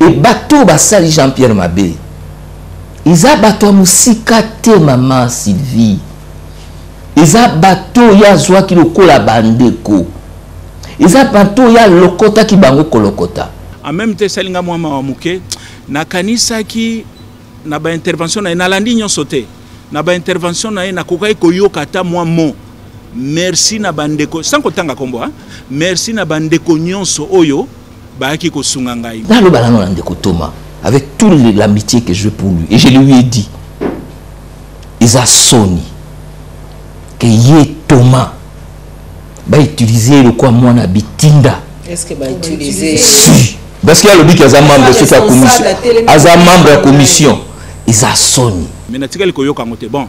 et bateau basali Jean-Pierre Mabé ils a bateau musika te maman Sylvie ils a bateau ya zwa ki lokola bandeko ils a bateau ya lokota ki bango kolokota en même temps salinga mwa muke na kanisa ki na ba intervention na landi nyonso te na ba intervention na kokai koyoka ta mwa mo merci na bandeko sans kotanga kombo hein merci na bandeko nyonso oyo baaki ko sunga ngai na lo balano na ndeko Thomas avec toute l'amitié que j'ai pour lui et je lui ai dit ils a soni que yé Thomas va utiliser le quoi moi na bitinda est-ce que va utiliser si parce qu'il y a le but qu'ils a membre de cette commission a membre de la commission ils a soni mais na tikali koyoka ngote bon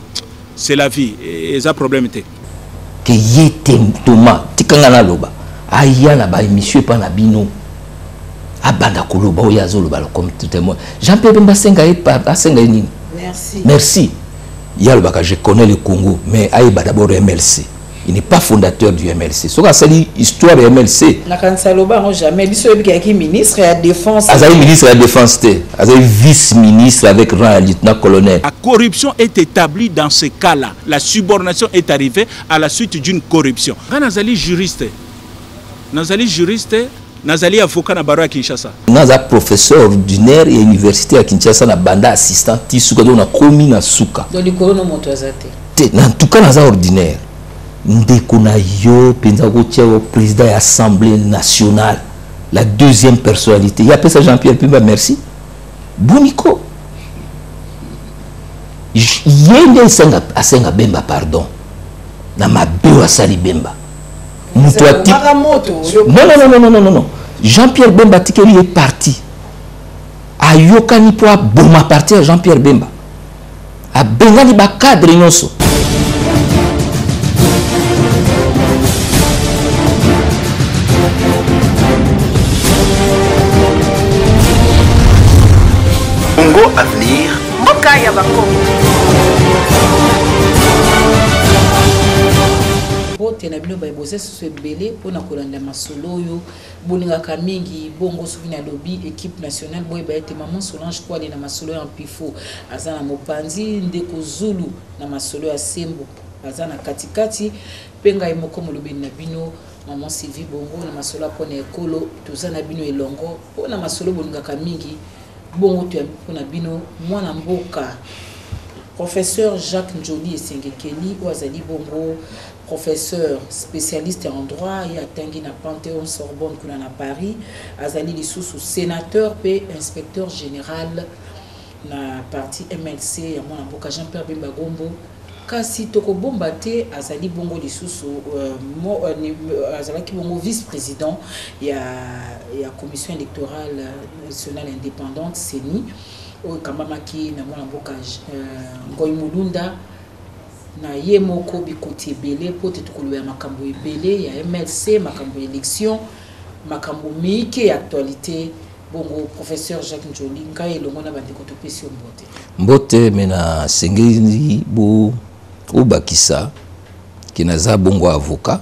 c'est la vie et ça problème te que yé Thomas tikanga na loba aya na ba émission pa na bino abanda koloba oyazo loba comme tout témoin Jean-Pierre Bemba senga nini merci merci ya loba que je connais le Congo mais aïba d'abord MLC il n'est pas fondateur du MLC so ka sali histoire du MLC na kanisa loba on jamais biso yebi ki ministre ya défense azali ministre de la défense te azali vice-ministre avec rang lieutenant-colonel. La corruption est établie dans ce cas-là. La subordination est arrivée à la suite d'une corruption. Quand nazali juriste nazali avocat na baro ya Kinshasa. Naza professeur ordinaire et université à Kinshasa na banda assistant tisuka do na komi na suka. Donc le corono moto azate. En tout cas naza ordinaire. Ndeko na yo penza ko tia au président de l'Assemblée nationale. La deuxième personnalité. Il appelle ça Jean-Pierre Bemba merci. Boniko. Yende asenga Bemba pardon. Na mabe asali Bemba. Non. Jean-Pierre Bemba Tikeli est parti. A Yokani pour Boma parti à Jean-Pierre Bemba. A Bengani ba cadre nyonso. Congo Avenir. Mboka ya Bakongo. Na bino ba bozé so belé pona kolanda masolo yo bolinga ka mingi bongo souvina lobby équipe nationale boy ba ete maman Solange Kwale na masolo ya Mpifo azana mopanzi ndeko Zulu na masolo ya Sembo azana katikati penga imoko molobi na bino maman Sylvie bongo na masolo pona ekolo tozana bino elongo pona masolo bolinga ka mingi bongo to pona bino mwana mboka professeur Jacques Njoli Esengekeli Ouazali bongo professeur spécialiste en droit et atteint na Panthéon Sorbonne kuna na Paris azali lisusu sénateur et inspecteur général na parti MLC ya mwana mboka Jean-Pierre Bemba Gombo kasi toko bomba te azali bongo lisusu azali ki bongo vice-président ya commission électorale nationale indépendante CENI o kamamaki na mwana mboka Ngoy Mulunda na ye moko bikoti belé pote tukulu ya makambo ebele ya MLC makambo élection makambo mike actualité bongo professeur Jacques Njoli ngai elongo na bandeko topesi mbote mena sengeli bo obakisa kinaza bongo avocat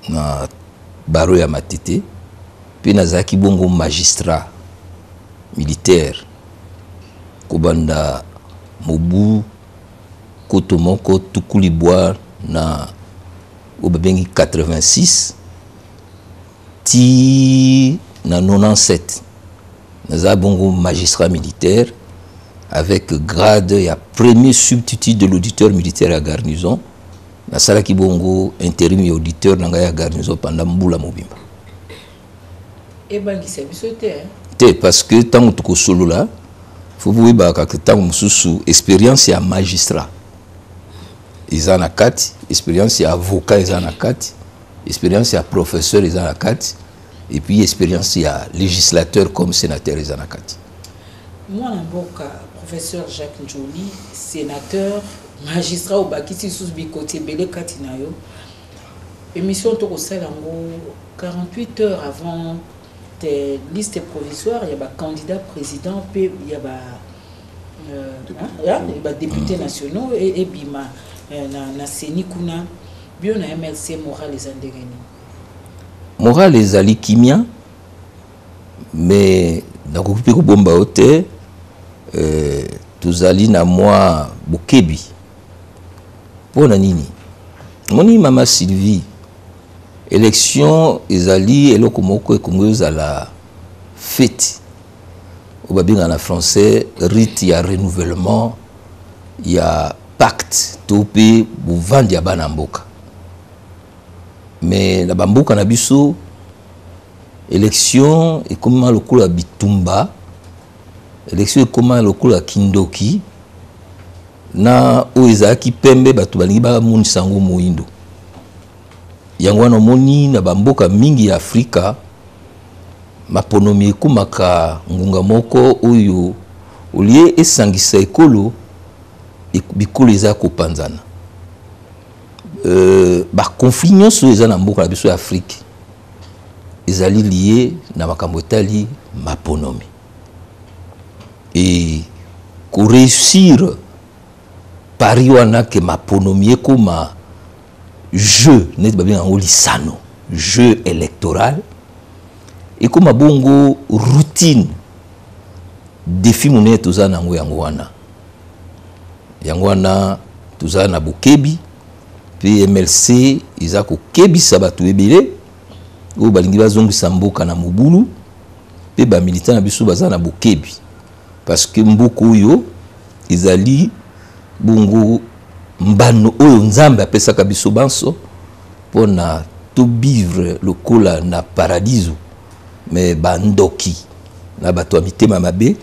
na baro ya matete pe nazaki bongo magistrat militaire kobanda mobu Kotomoko Tukulibwa na obabengi 86 ti na 97 naza bongo magistrat militaire avec grade ya premier substitut de l'auditeur militaire à garnison na salaki bongo intérim et auditeur na ya garnison pendant mbula mobimba ebangi service te parce que tant que solo là faut vous ba ka tant mususu expérience ya magistrat ils en a 4 expérience ya avocat ils en a 4 expérience ya professeur ils en a 4 et puis expérience ya législateur comme sénateur ils en a 4 moi mboka professeur Jacques Njoli sénateur magistrat au bakiti sous bikoté belé katina yo émission to ko salango 48 heures avant tes listes provisoires il y a ba candidat président puis il y a ba députés nationaux et bima na seni kuna bio na MLC moral les andegeni moral les ali kimia mais nakoki ko bomba ote tozali na moi bokebi pona nini moni mama Sylvie élection ezali eloko moko ekongoza la fête au babinga na français rite ya renouvellement ya pacte topé buvandi ya bana mboka mais na bamboka na biso élection ekoma lokola bitumba élection ekoma lokola kindoki na oyo ezalaki pembe bato balingi bamonisa yango moyindo yango wana omoni na bamboka mingi ya Afrika maponomi ekomaka ngunga moko oyo olie esangisa ekolo bikolo eza kopanzana bakonflit nyonso eza na mboka na biso ya Afrique ezali lié na makambo etali maponomi et koréussir pari wana ke maponomi ekoma jeu neti babenga yango lisano jeu électoral ekoma bongo routine défi monene toza nango yango wana toza na bokebi pe MLC eza kokebisa bato ebele oyo balingi bazongisa mboka na mobulu pe bamilita na biso baza na bokebi parce que mboka oyo ezali bongo mbano oyo nzambe apesaka biso banso pona to vivre lokola na paradiso mais bandoki na bato ya mitema mabe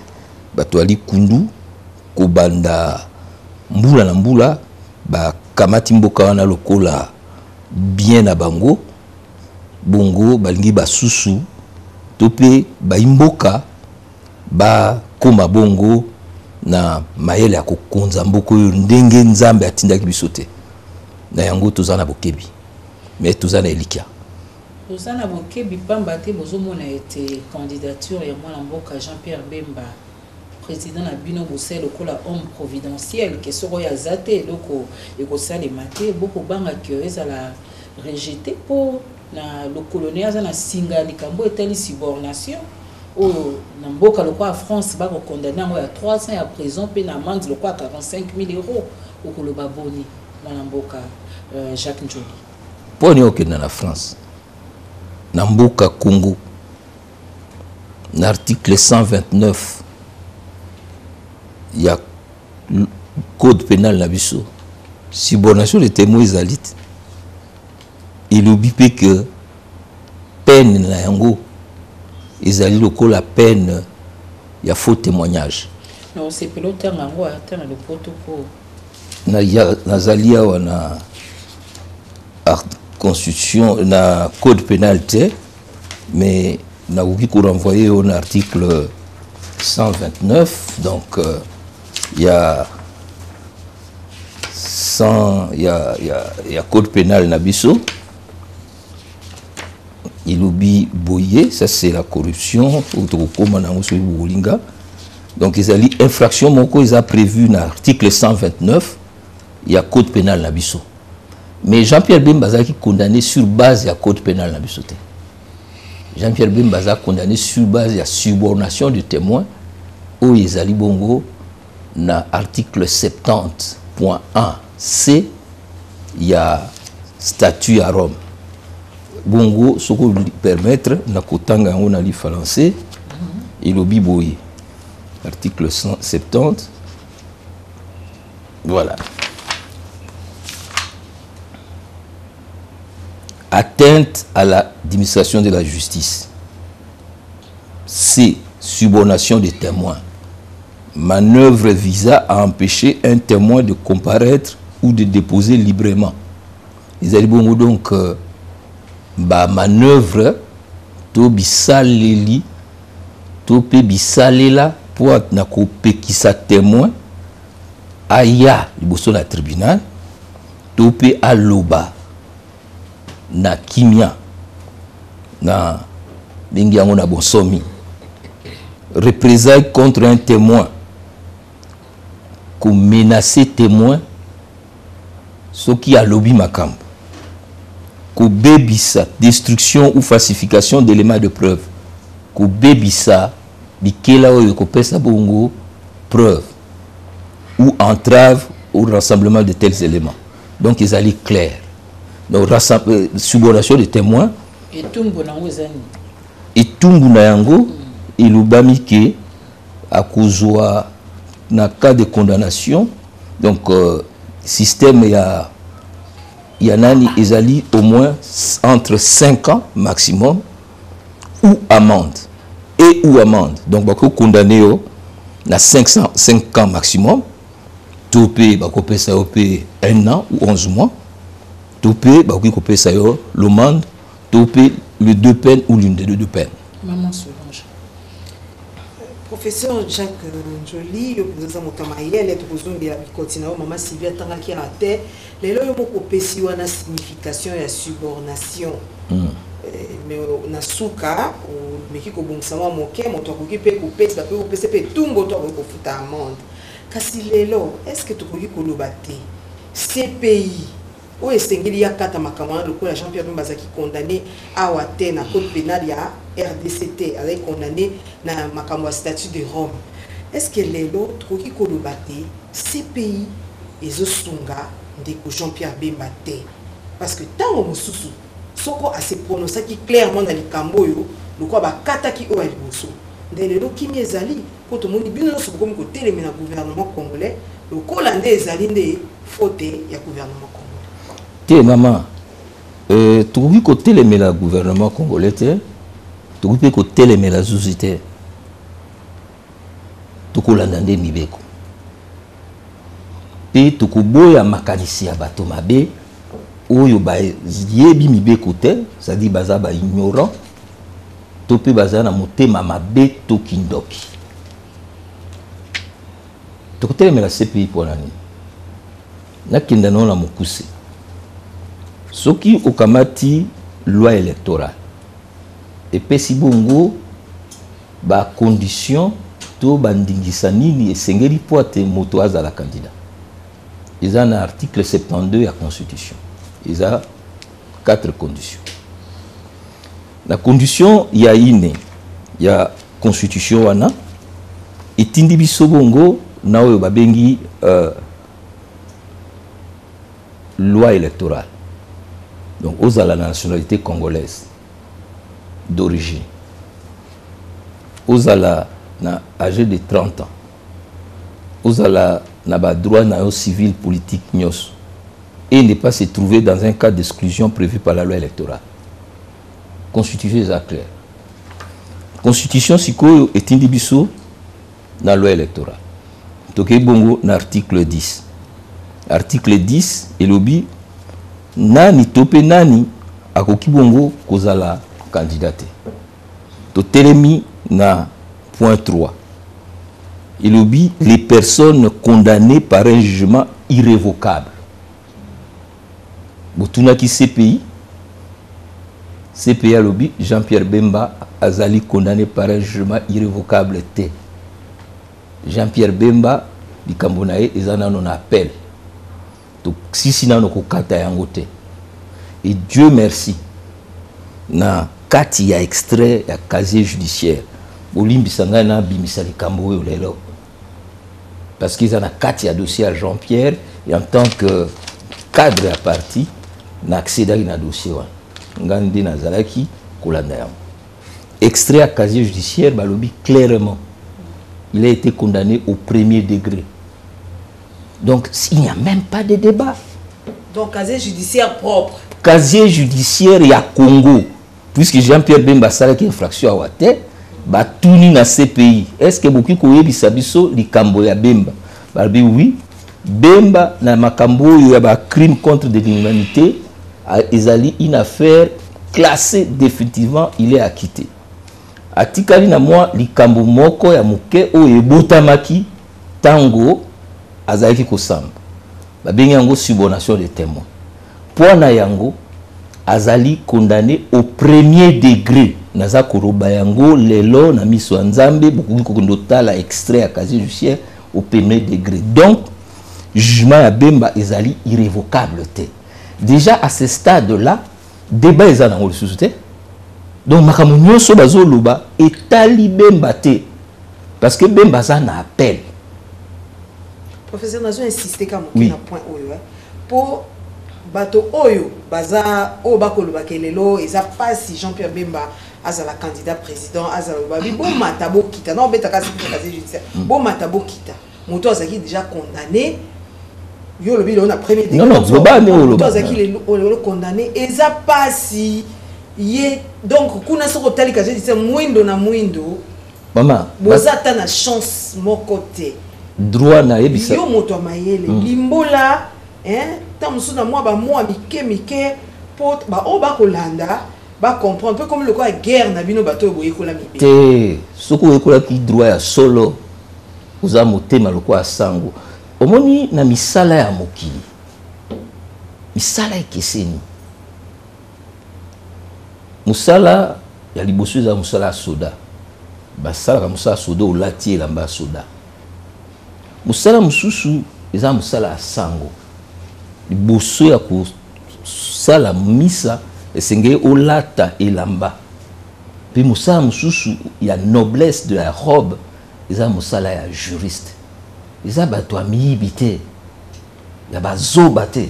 bato ali kundu kobanda mbula na mbula bakamati mboka wana lokola bien na bango bongo balingi basusu to pe baimboka bakoma bongo na mayele ya kokonza mboka oyo ndenge nzambe atindaki biso te na yango toza na bokebi mais toza na elikia toza na bokebi pamba te bozomona ete candidature ya mwana mboka Jean-Pierre Bemba président na bino bosel lokola homme providentiel ke soko ya zate eloko ekosalema te boko bangaki ezala rejeté po na le colonel aza na singa likambo etali subornation oyo na mboka lokola France bako condamné yango ya 3 ans ya prison pe na amende lokola 45 000 euros okoloba boni mwana mboka Jacques Njoli poni okenda na France na mboka Congo na article 129 il y a code pénal na biso subornation de témoins ezalite il oublie que peine na yango ezali lokola peine ya faux témoignage non c'est pilote yango atana le protocole na zalia wana constitution na code pénal te mais na ouki ko renvoyer au article 129 donc il y a code pénal na biso il oublie boyer ça c'est la corruption donc ils ont infraction moko ils a prévu dans l'article 129 il y a code pénal na biso mais Jean-Pierre Bemba qui condamné sur base ya code pénal na biso te Jean-Pierre Bemba condamné sur base ya subornation de témoins où ils ali bongo na article 70.1 C il y a statut à Rome bongo ce qu'on lui permettre na kotanga yango na li français il obi boye article 170 voilà atteinte à l'administration de la justice C subornation des témoins manœuvre visant à empêcher un témoin de comparaître ou de déposer librement ils allaient bongo donc ba manœuvre to bisaleli to pe bisalela pour na ko pekisa témoin aya liboso na tribunal to pe aloba na kimia na bengi yango na bonsomi représailles contre un témoin ko menacer témoin ce qui a lobby makambo ko bebisa destruction ou falsification d'éléments de preuve ko bebisa bikela oyo ko pesa bongo preuve ou entrave au rassemblement de tels éléments. Donc ils allaient clair. Donc subordination de témoins et tumbu na ngozani. Et tumbu na yango ilubami ke akuzwa na cas de condamnation. Donc système il y a nani ezali au moins entre 5 ans maximum ou amende et ou amende. Donc bako condamné na 5 ans maximum. Topé bako pesa op 1 an ou 11 mois. Topé bako pesa yo l'amende, topé les 2 peines ou l'une des 2 peines. Maman Solange. Professeur Jacques Njoli, le président Motamaïel, le président de la continent, Maman Sylvia Tangaki à terre, les lois ont pesé une signification et subordination. Mais na souka, mais qui comme ça moi moqué, mon toi qui peut couper, ça peut couper, c'est tout mon toi qui peut foutre amende. Kasi les lois, est-ce que tu peux colobater ces pays? Où est-ce qu'il y a 4 makamana le coup la Jean-Pierre Bemba qui condamné à Ouate na code pénal ya RDCT avec condamné na makamwa statut de Rome. Est-ce que les autres qui colobater ces pays et osunga de Jean-Pierre Bemba parce que tant au mususu soko a se prononcer qui clairement dans les camboyo le quoi ba kata qui o aliboso dans les loki miezali pour tout le monde bien so comme côté le gouvernement congolais le colandais ezali ndé faute ya gouvernement congolais. Té maman, tu côté le gouvernement congolais, tu côté le la société, tu colandandé mibeko. Et tu boya makanisi ya bato mabe, oyo ba yebi mibeko te, ça dit baza ba ignorant, to pe baza na motema mabe to kindoki. Tu côté le la CPI pour l'année. Na kindano na mokuse. Soki okamati loi électorale et pesi bongo ba condition to bandingisa nini esengeli poate moto azala candidat. Ils ont un article 72 de la Constitution. Ils ont 4 conditions. La condition, il y a une, il y a Constitution wana et tindi biso bongo na oyo babengi loi électorale. Donc, aux à la nationalité congolaise d'origine, aux à la âgé de 30 ans, aux à la droit civil politique et ne pas se trouver dans un cas d'exclusion prévu par la loi électorale. Constitution est claire. Constitution siko est indibiso dans la loi électorale. Donc, bongo l'article 10. Article 10 et l'obi nani tope nani akoki bongo kozala candidaté. To telemi na point 3. Il oublie les personnes condamnées par un jugement irrévocable. Botuna ki CPI à l'oubli Jean-Pierre Bemba azali condamné par un jugement irrévocable T. Jean-Pierre Bemba di Kambonae ezana non appel. Donc, si sinon on kata yango te. Et Dieu merci. Na kati ya extrait ya casier judiciaire. Olimbi sangana bimisali kambo lelo. Parce qu'ils ont kati ya dossier à Jean-Pierre et en tant que cadre à parti na accéder à dossier wa. Ngandi nazalaki kolanda yango. Extrait à casier judiciaire balobi clairement. Il a été condamné au 1er degré. Donc, il n'y a même pas de débat. Donc, casier judiciaire propre. Casier judiciaire, il y a Congo. Puisque Jean-Pierre Bemba sala qui infraction à Ouate, bah tout ni na CPI. Est-ce que beaucoup koye bisabiso li kambo ya Bemba? Bah oui. Bemba na makambo ya ba crime contre l'humanité, ezali une affaire classée définitivement, il est acquitté. Atikali na moi li kambo moko ya muke o ebotamaki tango azalaki kosamba babengi yango subornation de témoins. Pona yango azali condamné au 1er degré naza koroba yango lelo na miso nzambe beaucoup kokondota la extrait à casier judiciaire au 1er degré. Donc jugement ya Bemba ezali irrévocable te. Déjà à ce stade là débat ezana ngolo susute Donc makambo nyonso bazoloba etali Bemba te parce que Bemba za na appel. Professeur nazo insister comme na point oyo pour bato oyo baza o bakoloba kelelo eza pas si Jean-Pierre Bemba azala candidat président azala babi bon matabo kita non beta kasi judiciaire bon matabo kita moto azaki déjà condamné yo lobi on a premier non non global moto azaki le condamné eza pas si ye donc kuna soko tali ka judiciaire mwindo na mwindo mama bozata na chance moko te droit na yebisa yo moto mayele limbola hein tamusu na mwa ba mwa mike pot ba o ba kolanda ba comprendre peu comme le quoi guerre na bino bato boye kola mibe te soko ekola ki droit ya solo uza motema lokwa sango omoni na misala ya mokili misala ekeseni musala ya liboso eza musala ya soda basalaka musala soda olati elamba ya soda musala mosusu eza musala ya sango liboso ya kosala misa esengeli olata elamba mpe musala mosusu ya noblesse de la robe eza musala ya juriste eza bato ya miyibi te ya bazoba te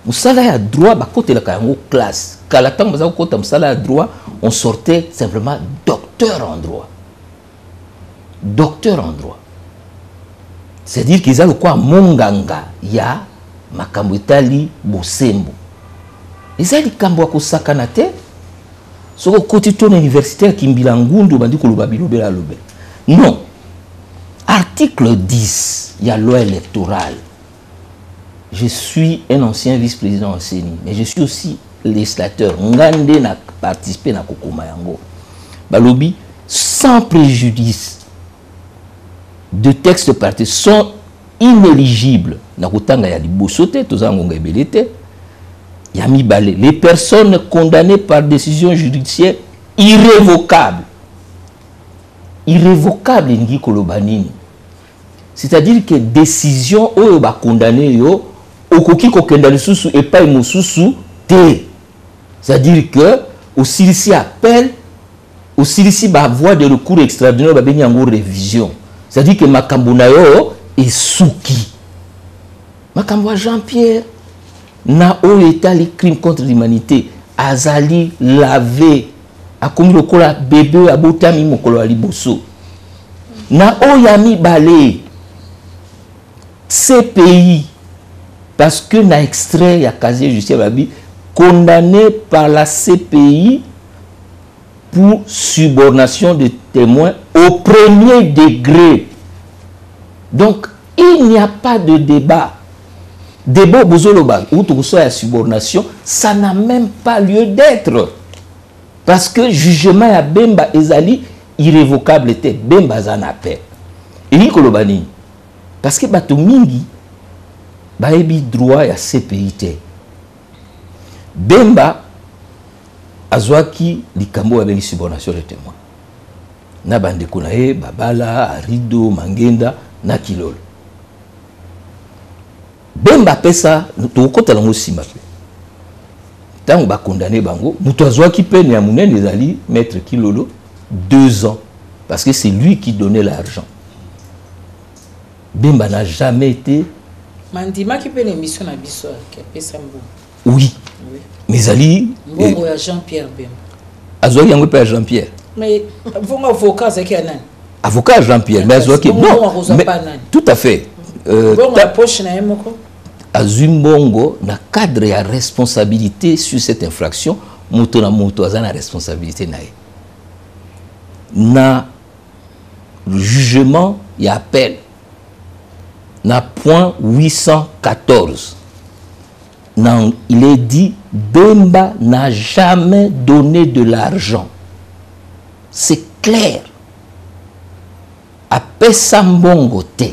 musala ya droit bakotelaka yango classe kala ntango baza kokota musala ya droit on sortait simplement docteur en droit c'est-à-dire qu'ils ont quoi monganga ya makambo etali bosembo eza likambo ya kosakana te soko koti to na université ya Kimbila Ngundu bandi koloba bilobela lobe non article 10 il y a loi électorale. Je suis un ancien vice-président en CENI, mais je suis aussi législateur. Ngande n'a participé à Kokomayango. Balobi, sans préjudice de textes partis sont inéligibles. Les personnes condamnées par décision judiciaire irrévocable. Irrévocable, Ngi Kolobanini. C'est-à-dire que décision oyo ba condamné yo okoki ko kendali susu et pas mosusu te. C'est-à-dire que aussi ici appel aussi ici ba voie de recours extraordinaire ba beni yango révision. C'est-à-dire que makambo na yo esuki. Makambo Jean-Pierre na oyo etali crime contre l'humanité azali lavé akomi lokola bébé abotami mokolo ya liboso. Na oyami balé ces pays, parce que na extrait ya casier judiciaire babi condamné par la CPI pour subornation de témoins au premier degré. Donc il n'y a pas de débat. Débat bozoloba ou tout ça la subornation, ça n'a même pas lieu d'être. Parce que jugement ya Bemba ezali irrévocable était Bemba zan appel. Et ni kolobani parce que bato mingi baebi droit ya CPI te. Bemba azwaki likambo ya subornation de témoin. Na bandeko na ye babala Arido Mangenda na Kilolo. Bemba pesa tokota lango sima pe. Tango ba condamné bango, muto azwaki peine ya munene ezali maître Kilolo 2 ans parce que c'est lui qui donnait l'argent. Bemba n'a jamais été. Mandima qui peut l'émission à Bissau, qui a fait oui. Mais Ali. Bon, Jean-Pierre Bemba. Azoki yango père Jean-Pierre. Mais vous avocat c'est qui a nan? Avocat Jean-Pierre, mais Azoki non. Tout à fait. Bon, la poche na yemoko. Azumbongo na cadre ya responsabilité sur cette infraction, moto na moto azana responsabilité na ye. Na le jugement y appel na point 814 non, il est dit Bemba n'a jamais donné de l'argent. C'est clair. A pesa mbongo te.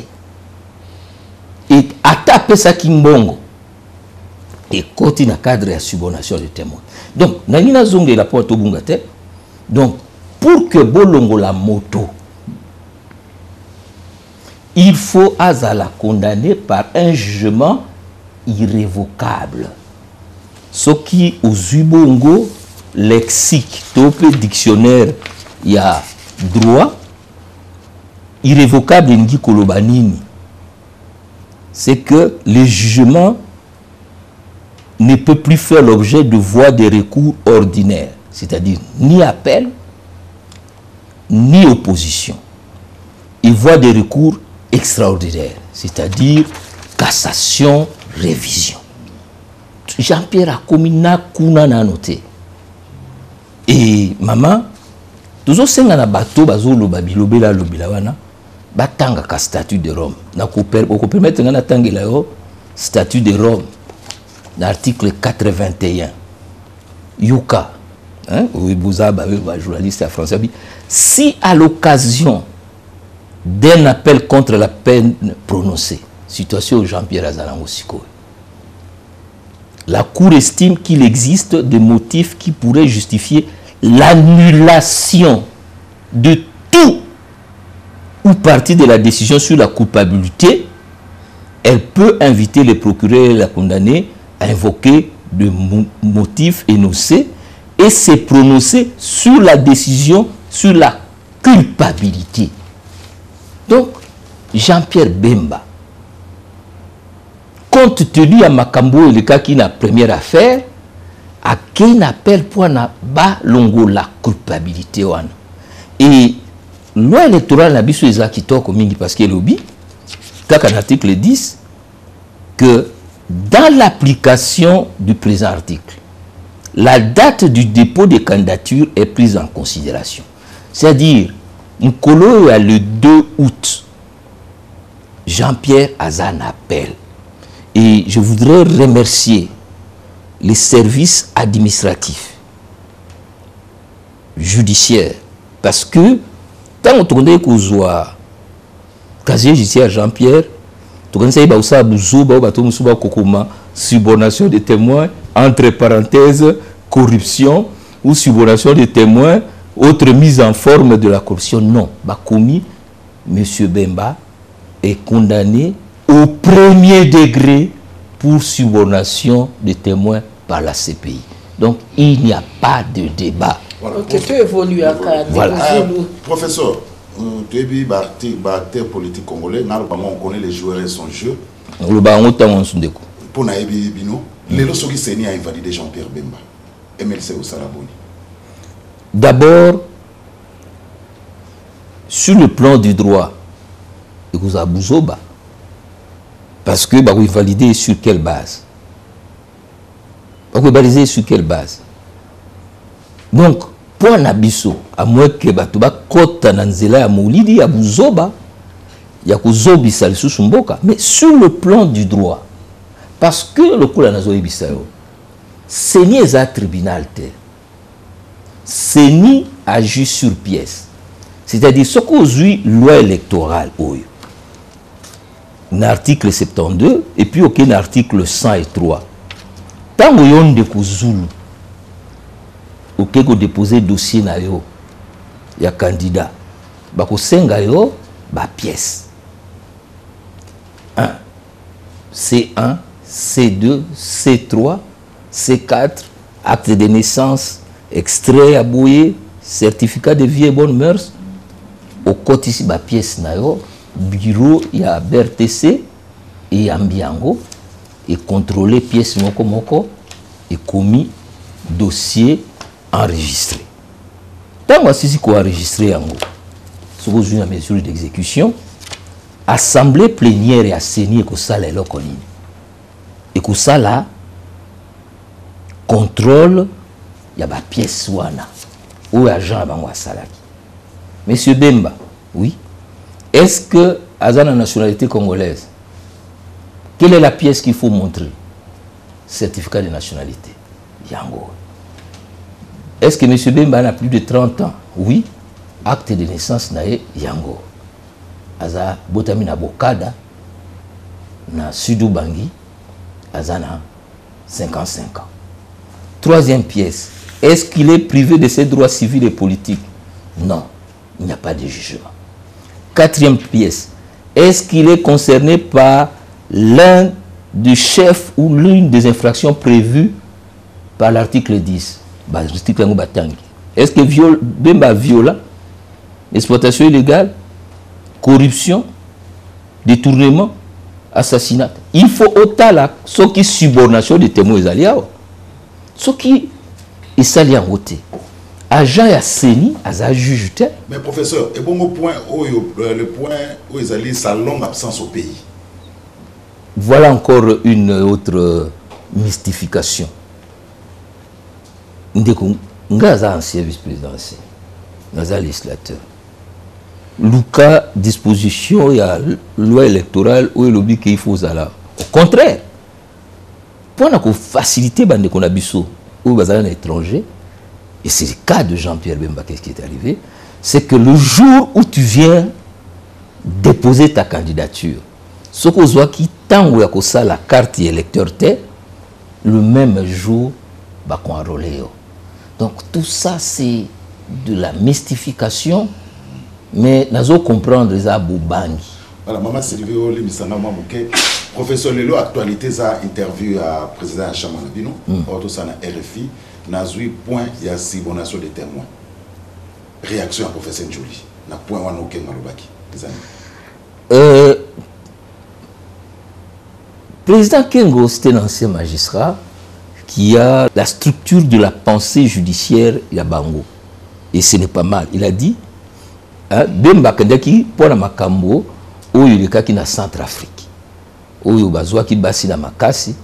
Et ata pesa kimbongo. Et continue na cadre de subornation de témoins. Donc, nanina zonge la porte au bungate. Donc, pour que bolongo la moto, il faut azala condamné par un jugement irrévocable. Ce qui aux Ubongo lexique, top dictionnaire, il y a droit, irrévocable Ngi Kolobanini. C'est que le jugement ne peut plus faire l'objet de voies de recours ordinaires, c'est-à-dire ni appel, ni opposition. Il voit des recours extraordinaires, c'est-à-dire cassation, révision. Jean-Pierre a commis na kuna na noté. Et maman, toujours senga na bateau bazolo babilobela lobila wana batanga ka statut de Rome. Na ko permettre ngana tangela yo statut de Rome. L'article 81. Yuka, hein, oui, Bouzaba, journaliste français, si à l'occasion d'un appel contre la peine prononcée, situation Jean-Pierre Azalango-Siko, la Cour estime qu'il existe des motifs qui pourraient justifier l'annulation de tout ou partie de la décision sur la culpabilité, elle peut inviter le procureur et la condamnée à invoquer de motifs énoncés et se prononcer sur la décision sur la culpabilité. Donc, Jean-Pierre Bemba, compte tenu à Makambo et le cas qui n'a première affaire, à qui n'appelle point na ba longo la culpabilité wana. Et loi électorale n'a biso ezakito komingi parce que lobby, kaka l'article 10 que dans l'application du présent article, la date du dépôt des candidatures est prise en considération. C'est-à-dire, Nkolo a le 2 août, Jean-Pierre Azan appelle. Et je voudrais remercier les services administratifs, judiciaires, parce que tant qu'on est qu'on soit casier judiciaire Jean-Pierre, subornation des témoins, entre parenthèses, corruption ou subornation des témoins, autre mise en forme de la corruption. Non, Bakoumi, M. Bemba est condamné au premier degré pour subornation des témoins par la CPI. Donc il n'y a pas de débat. Voilà. Ok, tu évolues à cadre. Voilà. Professeur, tu es acteur politique congolais, on connaît les joueurs et son jeu. Pour Naïbi Bino, les lois qui s'est invalidé Jean-Pierre Bemba, MLC au Saraboni. D'abord, sur le plan du droit, vous avez Bouzoba. Parce que vous validez sur quelle base? Vous validez sur quelle base? Donc, pour Nabiso, à moins que Batuba Kota Nanzela ya Moulidi ya Bouzoba, ya Kuzobi Salisu Sumboka, mais sur le plan du droit, parce que le coup la Nazoé Bissayo, c'est ni à tribunal, c'est ni à juge sur pièce. C'est-à-dire, ce qu'on dit loi électorale, l'article 72, et puis aucun article 103. Tant que vous de Kouzulu, vous déposez dossier na yo, ya candidat, bako senga yo, ba pièce. 1, C1, C2, C3, C4, acte de naissance, extrait à bouiller, certificat de vie et bonne mœurs, au côté ici, ba pièce na yo, bureau, il y a BRTC et Ambiango, et contrôler pièce moko et commis dossier enregistré. Tant que c'est enregistré en gros, sous une mesure d'exécution, assemblée plénière et assainie que ça est là et que ça là contrôle il y a des pièces wana ou agent bango salaki. Monsieur Bemba, oui. Est-ce que Azan a la nationalité congolaise? Quelle est la pièce qu'il faut montrer? Certificat de nationalité. Yango. Est-ce que M. Bemba a plus de 30 ans? Oui. Acte de naissance nae Yango. Aza Botamina Bokada na Sudou Bangui. Azana 55 ans. Troisième pièce. Est-ce qu'il est privé de ses droits civils et politiques? Non. Il n'y a pas de jugement. Quatrième pièce. Est-ce qu'il est concerné par l'un des chefs ou l'une des infractions prévues par l'article 10? Est-ce que Bemba viola, exploitation illégale, corruption, détournement, assassinat? Il faut autant là, ce qui subordination des témoins aliens, ce qui est sali en côté. Agent et Séni, à juge. Mais professeur, et bon au point où le point où ils allaient sa longue absence au pays. Voilà encore une autre mystification. Ngaza ancien vice-présidentiel, Ngaza législateur. Lucas disposition, il y a loi électorale où il dit qu'il faut ça là. Au contraire, pour nous faciliter bande qu'on a biso ou bazar étranger, et c'est le cas de Jean-Pierre Bemba qui est arrivé, c'est que le jour où tu viens déposer ta candidature, ce qu'on voit qui tant ou à ça la carte électeur le même jour bah qu'on a enrôlé. Donc tout ça c'est de la mystification, mais nous allons comprendre les aboubangi. Voilà, maman Sylvie Olimisana Mamouké, professeur Lelo, actualité ça interview à président Chamanabino, auto ça na RFI, nazui point il y a subordination des témoins. Réaction à professeur Njoli, na point wana oké malobaki. Président Kengo, c'est un ancien magistrat qui a la structure de la pensée judiciaire Yabango. Et ce n'est pas mal. Il a dit, Bemba Kendeki, pour la Makambo, où il est na Centrafrique, où il bazwa ki basi na makasi,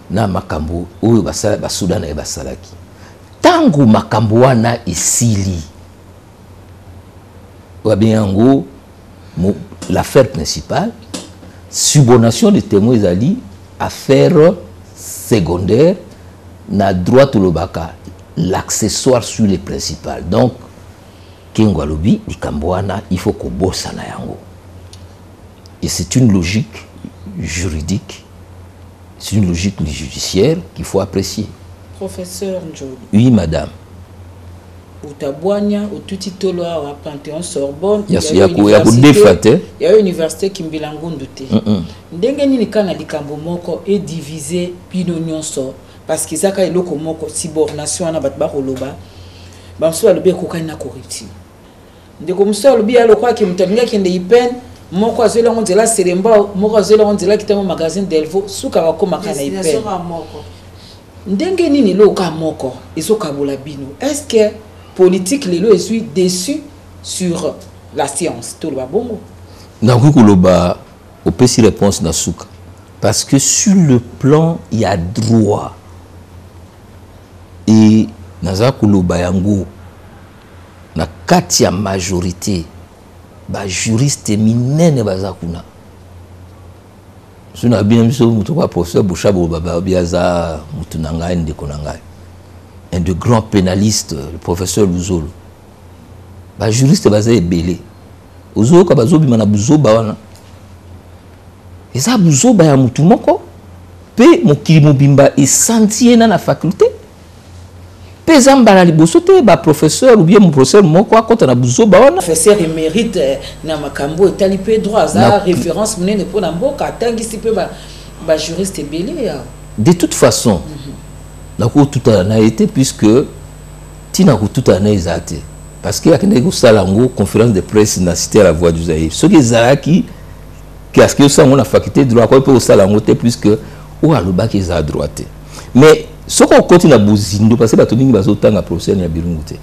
na Makambo, où il ba Soudan et Basalaki. Tango Makambo wana isili, Wabiango, l'affaire principale, subordination des témoins ali, affaire secondaire, na droit au lobaka, l'accessoire sur les principales. Donc, Kengwalobi, Likambouana, il faut qu'on bosse na yango. Et c'est une logique juridique, c'est une logique judiciaire qu'il faut apprécier. Professeur Njoli. Oui, madame. Au Tabouania, au Tutitolo, au Panthéon Sorbonne, il y a une université qui m'a dit Ndengeni ni kana likambo moko est divisé pino nyonso parce que zaka eloko moko subordination na batba koloba bamso alobi ko na corruption ndeko mso alobi aloko ki mutalinga kende ipen moko azela ngonzela seremba moko azela ngonzela kitamo magazine Delvo suka bakoma kana ipen ndengeni ni loka moko ezokabola bino. Est-ce que politique lelo est déçu sur la science tout le babongo na koloba au petit réponse na souka parce que sur le plan il y a droit et naza koloba yango na kati ya majorité ba juriste minene bazakuna suna bien biso mutu kwa professeur Bouchabo baba biaza mutu nanga ndeko nanga un de grands pénalistes le professeur Luzolo ba juriste baza ebele ozo ka bazobi mana buzoba wana eza buzoba ya mutu moko pe mokili mobimba esantie na faculté pe zambala liboso te ba professeur ou bien mon professeur moko akota na buzoba wana professeur émérite na makambo etali pe droit za référence munene pour na mboka tangisi pe ba juriste ebele ya de toute façon na ko tout a été puisque tina ko tout a été parce que akende ko salango conférence de presse na cité la voix du Zaïre ce qui zaki qu'est-ce que ça on a faculté droit ko pe salango te puisque ou aloba ki za droite mais ce qu'on continue à bozindo parce que batoningi bazotanga procès ya Birungu te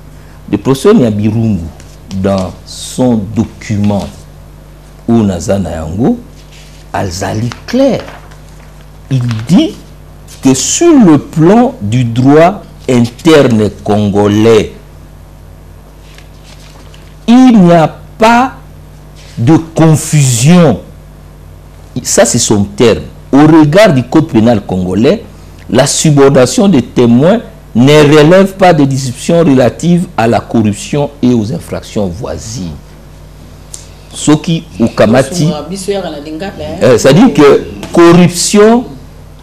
le procès ya Birungu dans son document ou nazana yango alzali clair il dit que sur le plan du droit interne congolais il n'y a pas de confusion. Ça, c'est son terme. Au regard du code pénal congolais, la subordination des témoins ne relève pas de discussions relatives à la corruption et aux infractions voisines. Ce qui, au Kamati, c'est-à-dire que corruption,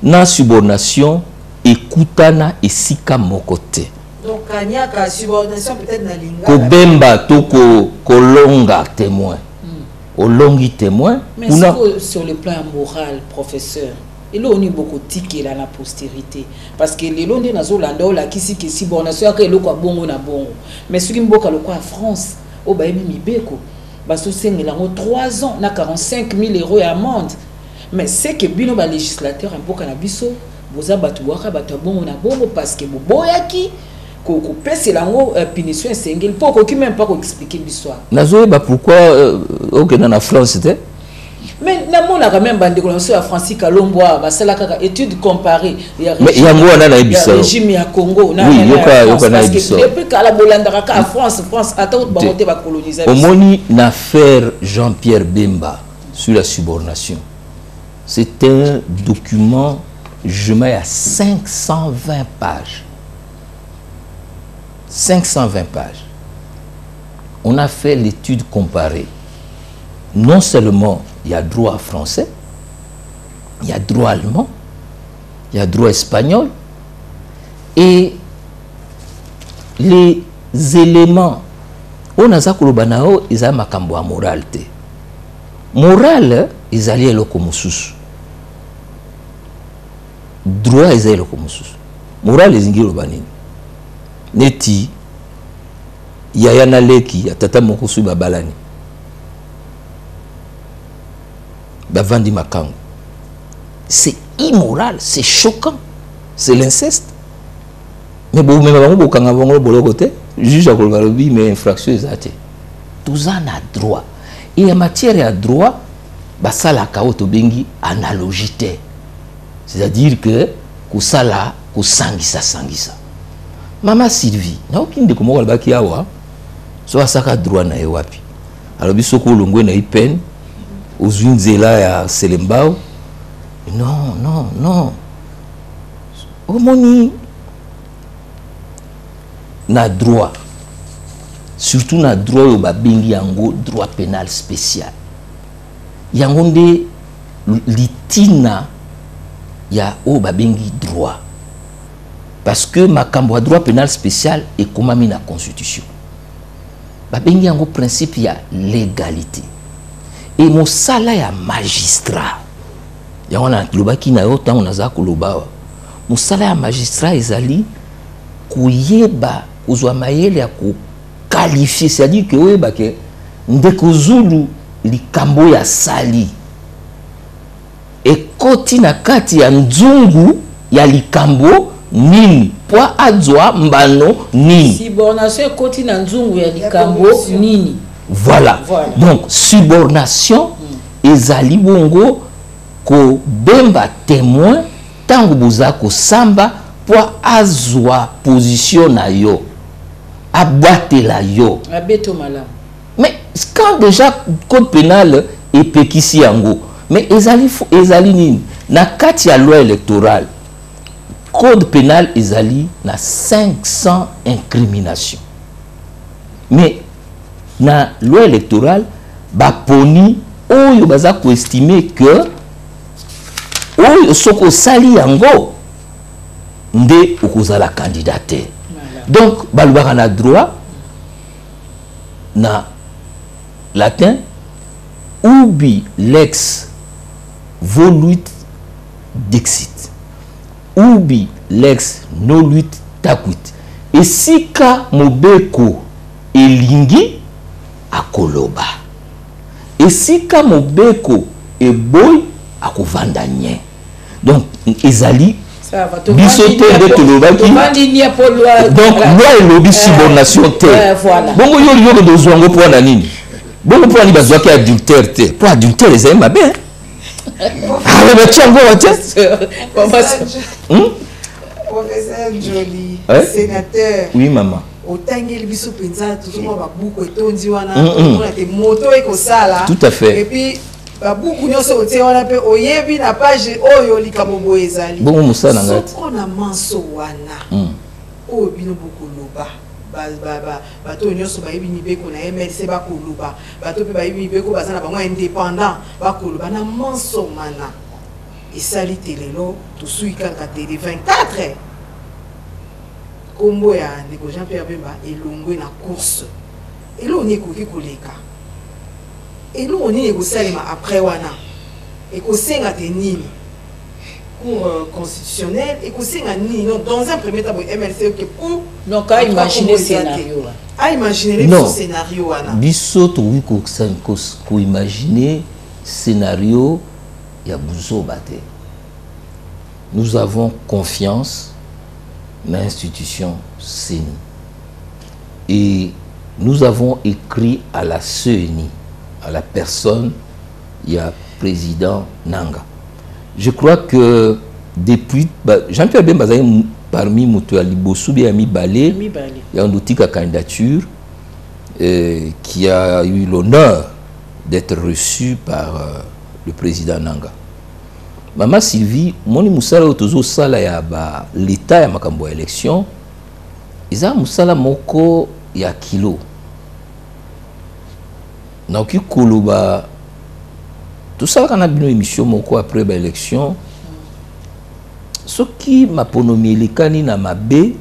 na subordination, écoutana et sika mokote. Donc, il y a une subordination peut-être dans l'Inga. Kobemba toko kolonga témoin. Olongi témoin. Mais sur le plan moral, professeur, et là on est beaucoup tiqué là la postérité parce que les londes na zolanda o la kisi ke si bon na so ka eloko bongo na bongo mais ce qui mboka loko en France o ba yemi mibeko ba so sengela ngo 3 ans na 45 000 € amende mais c'est que bino ba législateur mboka na biso boza batu waka batu bongo na bongo parce que boyaki ko pese lango punition sengel poko ki même pas ko expliquer l'histoire nazo ba pourquoi OK na France c'était. Mais na quand même bande kolonso ya Francis Kalomboa basala kaka étude comparée ya régime ya Congo na parce que depuis kala bolanda ka France attend ba monter ba coloniser omoni na affaire Jean-Pierre Bemba sur la subornation. C'est un document je mets à 520 pages. 520 pages. On a fait l'étude comparée. Non seulement il y a droit français, il y a droit allemand, il y a droit espagnol, et les éléments, on a ça que le ils ont makambo à moralité. Morale, ils allaient le komusus. Droit, ils allaient le komusus. Morale, ils allaient le banini. Neti, yayana leki, yatata mokosu babalani. Bavandi makango. C'est immoral, c'est choquant. C'est l'inceste. Mais bon, même avant qu'on a un bon côté, juge à Kolgalobi, mais infraction est tout ça a droit. Et en matière à droit, ça la kaoto bengi analogie. C'est-à-dire que ça la ko sangisa. Maman Sylvie, n'a aucune de comment elle qui a wa. Soit ça ka droit na ewapi. Alors bisoko longwe na ipen. Aux Unzela ya Selembao. Non. Omoni na droit. Surtout na droit au babengi yango droit pénal spécial. Yango nde litina ya au babengi droit. Parce que makambo droit pénal spécial est comme mis na constitution. Babengi yango principe ya légalité. Et mon salaire magistrat, il y a un globa qui n'a autant on a ça que mon salaire magistrat est allé kuyeba uzwamaele ya ku qualifier, c'est-à-dire que oui bah que ndekuzulu likambo ya sali et koti na kati ya nzungu ya likambo nini poa adzwa mbano nini subornation koti na nzungu ya likambo nini. Voilà. Donc, subornation, ezali bongo ko bemba témoin, tango boza ko samba, pour azwa position na yo, abattre la yo. Abeto malam. Mais quand déjà code pénal est pekisi yango, mais ezali nini? Na kati ya loi électorale, code pénal ezali na 500 incriminations. Mais na loi électorale baponi oyo baza ko estimer que oyo soko sali yango nde okozala candidater. Donc balubaka na droit na latin ubi lex voluit dixit, ubi lex noluit taquit. Et si ka mobeko elingi akoloba, et si ka mobeko e boy akovanda nye. Donc ezali bisote de tolobaki. Donc loi et lobby subornation te. Bongo yo do zwango pour na nini? Bongo pour ni bazwa ki adultère te. Pour adultère les aime bien. Ah mais tiango Professeur Joly, sénateur. Oui maman. Otangeli biso penza toujours ba buku etondi wana on te moto ekosala. Tout à fait. Et puis ba buku nyoso otie wana pe oyebi na page oyo likambo boezali. Bongo musana ngati. Soko na manso wana. O bino buku loba. Ba to nyoso ba yebi ni beko na MLC ba koloba. Ba to pe ba yebi beko bazana bango indépendant ba koloba na manso mana. Esali telelo to suika ka télé 24. Kombo ya ndeko Jean-Pierre Bemba elongwe na course. Elo ni koki koleka. Elo ni ekosalema après wana. Ekosenga te nini. Cour constitutionnelle et que dans un premier temps MLC que pour donc à imaginer scénario à imaginer le scénario bisoto oui ko imaginer scénario ya buzo bate. Nous avons confiance dans l'institution CENI et nous avons écrit à la CENI, à la personne il y a président Nanga. Je crois que depuis Jean-Pierre Bemba parmi Mutuali Bossoubi a mis balé, il y a un outil à candidature qui a eu l'honneur d'être reçu par le président Nanga. Maman Sylvie, moni musala otozo sala ya ba l'état ya makambo ya élection, iza musala moko ya kilo. Na ki koloba tout ça quand on a une émission moko après l'élection, ce qui m'a ponomi les canines à ma baie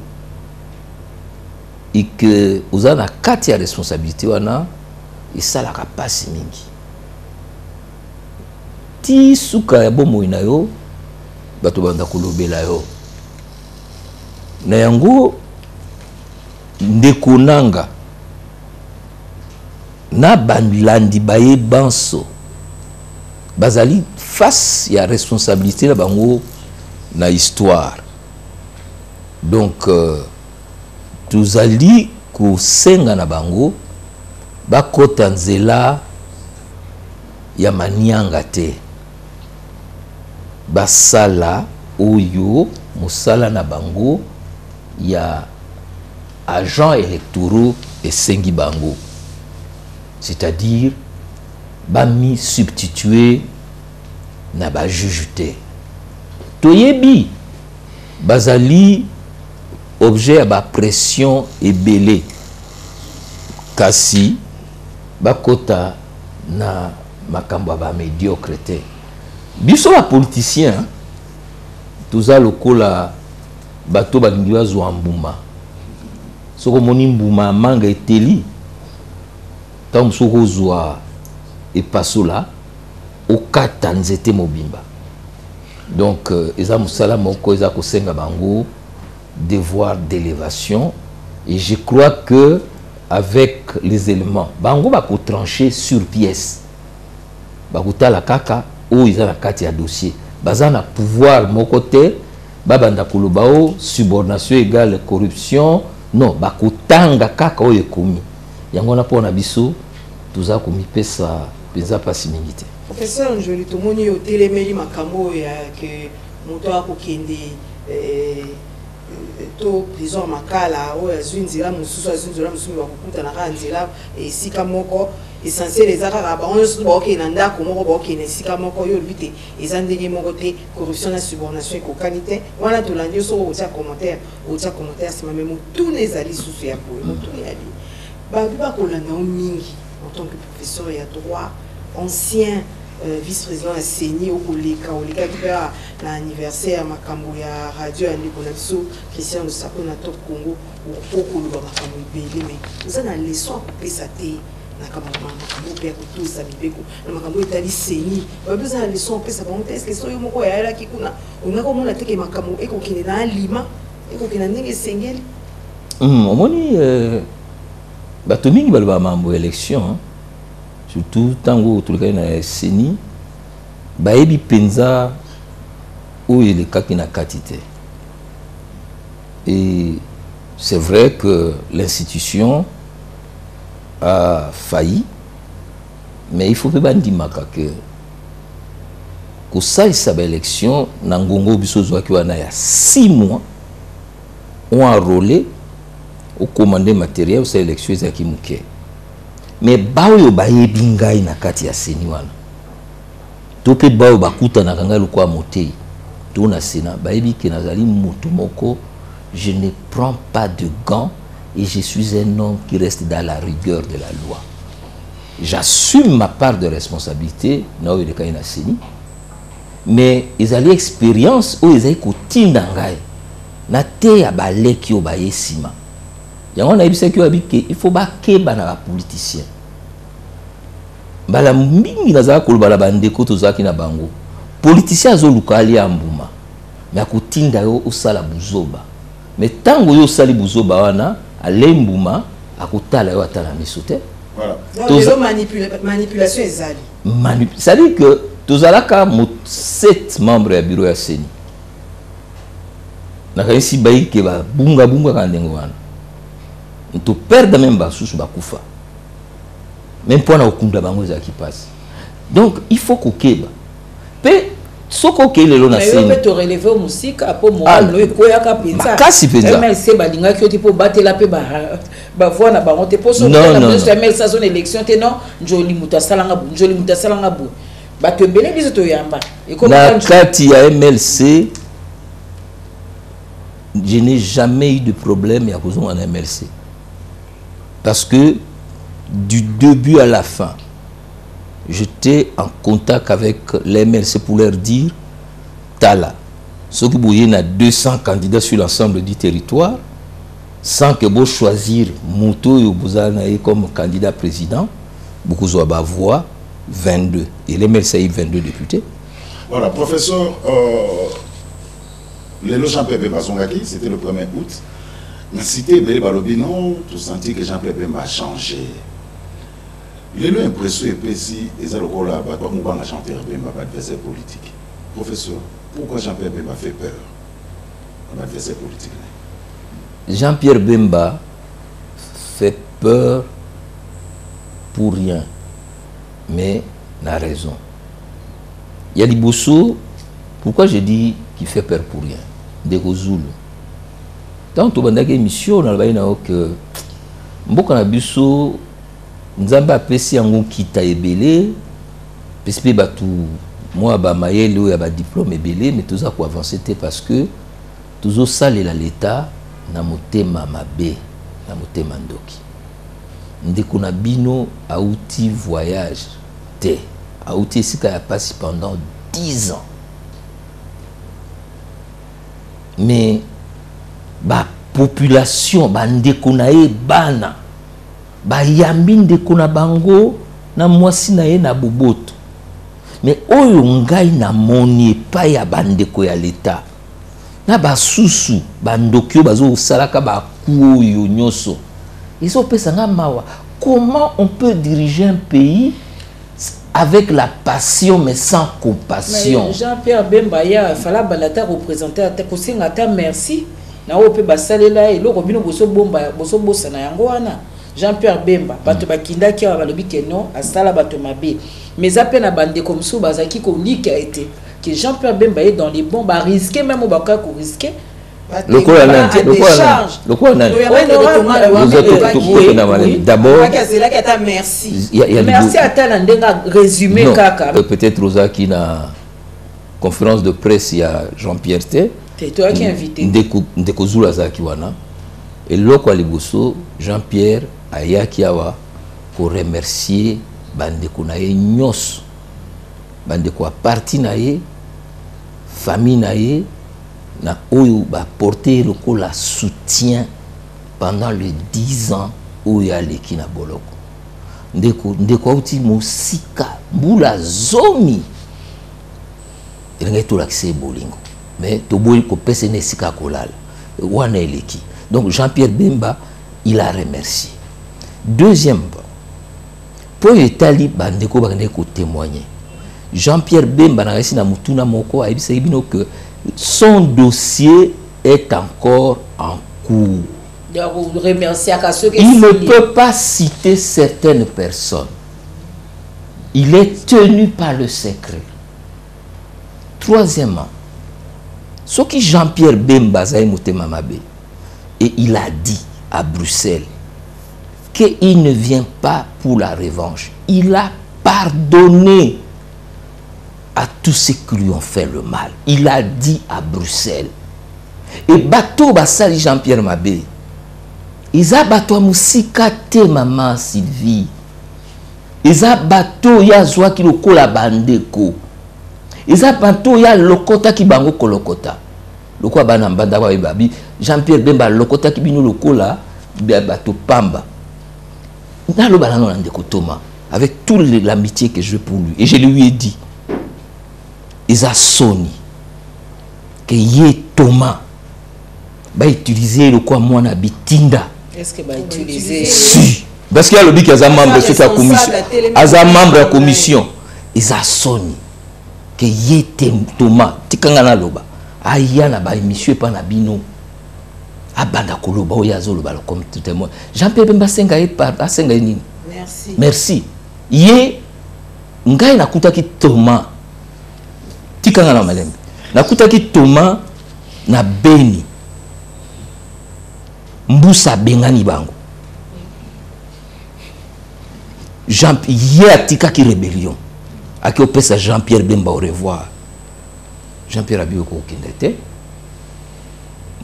et que vous avez la responsabilité wana et ça la passe mingi. Ti suka ya bomo inayo bato banda kolobela yo. Na yango ndeko nanga na bandilandi baye banso bazali face à responsabilité la bango na histoire. Donc tuzali ko senga na bango bakota nzela ya manianga te basala oyo musala na bango ya agents électoraux et sengi bango, c'est-à-dire bami substituer na ba jujuté toyebi bazali objet à ba pression et belé kasi bakota na makambo ba médiocrité biso ba politicien toza lokola bato balingi bazwa mbuma soko moni mbuma manga eteli tam soko zwa et pasola okata nzete mobimba. Donc eza musala moko eza ko senga bango devoir d'élévation et je crois que avec les éléments bango ba ko trancher sur pièce ba kutala kaka o eza na kati ya dossier baza na pouvoir moko te babanda kolobao subordination égale corruption non ba kutanga kaka o ekomi yango na pona biso tuza komipesa peza pasi mingi te. Professeur Njoli tomoni yo telemeli makambo ya que moto akokende to prison makala o azwinzira mususu azwinzira mususu bakukuta na kanzira esika moko essentiel ezaka ba onso boke na ndako moko boke na esika moko yo lutte ezandenge moko te corruption na subordination et cocanité wana to landi so o tia commentaire sima même tout les ali susu ya ko tout ya li ba ko landa o mingi en tant que professeur ya droit ancien vice-président à CENI au Koleka qui a l'anniversaire makambo ya radio andi ko na biso Christian de Sapo na top Congo au Koloba makambo ibele mais vous avez une leçon à pesa te na makambo pe ko tout ça bibeko na makambo etali CENI ba besoin de leçon à pesa bon est-ce que so yo moko ya la ki kuna on a comme on a teke makambo e ko kine na lima e ko kina ndenge sengeli omoni bato mingi baloba mambo élection surtout tango tulika na CENI baebi penza où il est kakina katite et c'est vrai que l'institution a failli mais il faut que bandi makake ko ça sa élection na ngongo biso zwaki wana ya 6 mois ont enrôlé au commandé matériel sa élection ezaki muke mais baoyo bayebi ngai na kati ya CENI wana to pe baoyo bakuta na kanga lokwa motei to na Sénat bayebi ke nazali mutu moko je ne prends pas de gants et je suis un homme qui reste dans la rigueur de la loi. J'assume ma part de responsabilité na oyo lekai na CENI mais ezali expérience oyo ezali kotinda ngai na te ya baleki oyo baye sima yango na yebisaki oyo ke il faut bakeba na bapoliticien mbala mingi nazala koloba na bandeko tozalaki na bango politicien azoluka alia mbuma mais akotinda yo osala buzoba. Mais tango yo sali buzoba wana alembuma akotala yo atala miso te. Voilà. Donc manipulation ezali. Ça dit que tozalaka 7 membres ya bureau ya Seni. Nakaisi bayi ke ba bunga kandengo wana. To perdre même basusu bakufa. Même pour na okunda bango za qui passe. Donc il faut kokeba. Pe soko ke lelo na Seni. Mais on peut relever musique apo moral no ekoyaka penza. Kasi penza. Mais c'est balinga ki oti po batela pe ba voix na bango te po so non. Mais ça zone élection te non njoli mutasalanga bu. Ba te bele biso to yamba. Na kati ya MLC je n'ai jamais eu de problème à cause de MLC. Parce que du début à la fin, j'étais en contact avec les MLC pour leur dire Tala, ce que vous voyez, il y a 200 candidats sur l'ensemble du territoire, sans que vous choisir Mouto et Bouzanaï comme candidat président, beaucoup de voix 22. Et les MLC a eu 22 députés. Voilà, professeur. Le Jean-Pierre Bemba Zongaki, c'était le 1er août. La cité Bélé Balobino, tout senti que Jean-Pierre Bemba a changé. Il est l'impression et précis, et ça le rôle là-bas, pourquoi Jean-Pierre Bemba pas adversaire politique. Professeur, pourquoi Jean-Pierre Bemba fait peur à l'adversaire politique? Jean-Pierre Bemba fait peur pour rien, mais il a raison. Il y a des Bosso, pourquoi je dis qu'il fait peur pour rien? Des Zulu. Tant que tu as une mission, on a que beaucoup de biso, nous avons apprécié un kita ebele, parce que moi ba mayele ou ba diplôme ebele, mais tout ça pour avancer parce que tout ça l'État na motema mabe, na motema ndoki. Ndeko na bino auti voyage te, auti sika ya passé pendant 10 ans. Mais la population, ba ndeko na e bana, ba yambi ndeko na bango na mwasi na ye na boboto. Mais oyo ngai na moni pa ya bandeko ya l'État. Na ba susu, ba ndokyo bazo salaka ba kuoyo nyoso. Ils ont pensé mawa. Comment on peut diriger un pays avec la passion mais sans compassion? Jean-Pierre Bemba ya fala balata représenter ata kosinga ata merci na ope basalela eloko bino boso bomba boso bosa na yango wana. Jean-Pierre Bemba bato bakinda ki balobi ke non asala bato mabe mais appel na bande comme ça bazaki ko lika été que Jean-Pierre Bemba est dans les bons ba risquer même au baka ko risquer. Le quoi d'abord merci à ta résumé kaka peut-être Rosa qui na conférence de presse il y a Jean-Pierre T. C'est toi qui invité ndeko zula za kiwana et loko aliboso Jean-Pierre ayaki awa pour remercier bandeko na ye nyos bandeko a parti na ye famille na ye na oyo ba porter le la soutien pendant les 10 ans où il y a leki na boloko ndeko uti musika mbula zomi elinga to l'accès bolingo mais to boy ko pese ne sika kolala wana eleki. Donc Jean-Pierre Bemba il a remercié. Deuxième pour etali bandeko ba ko témoigner. Jean-Pierre Bemba na resi na mutuna moko a ebisa ibino que son dossier est encore en cours. Il ne peut pas citer certaines personnes. Il est tenu par le secret. Troisièmement, ce qui Jean-Pierre Bemba et il a dit à Bruxelles qu'il ne vient pas pour la revanche. Il a pardonné à tous ceux qui lui ont fait le mal. Il a dit à Bruxelles. Et bateau basali Jean-Pierre Mabé. Ils a bateau musika te maman Sylvie. Ils a bateau ya zwa ki loko la bandeko. Ils a bateau ya lokota ki bango kolokota. Loko bana mbanda wa babi Jean-Pierre Bemba lokota ki bino loko la bateau pamba. Dans le balanon ndeko Thomas avec toute l'amitié que je veux pour lui et je lui ai dit. Ils a Sony que yé Thomas va utiliser le quoi moi na bitinda. Est-ce que va utiliser si parce qu'il y a le but qu'il y a membre de cette commission, a membre de la commission, ils a sonné que yé Thomas tikanga na loba aya na ba émission pa na bino abanda koloba oyazo loba comme tout témoin Jean-Pierre Bemba senga et par asenga nini. Merci yé ngai nakutaki Thomas tikanga na malembe nakutaki Thomas na Beni mbusa bengani bango Jean-Pierre atika ki rébellion aki opesa Jean-Pierre Bemba au revoir Jean-Pierre Abio ko kindete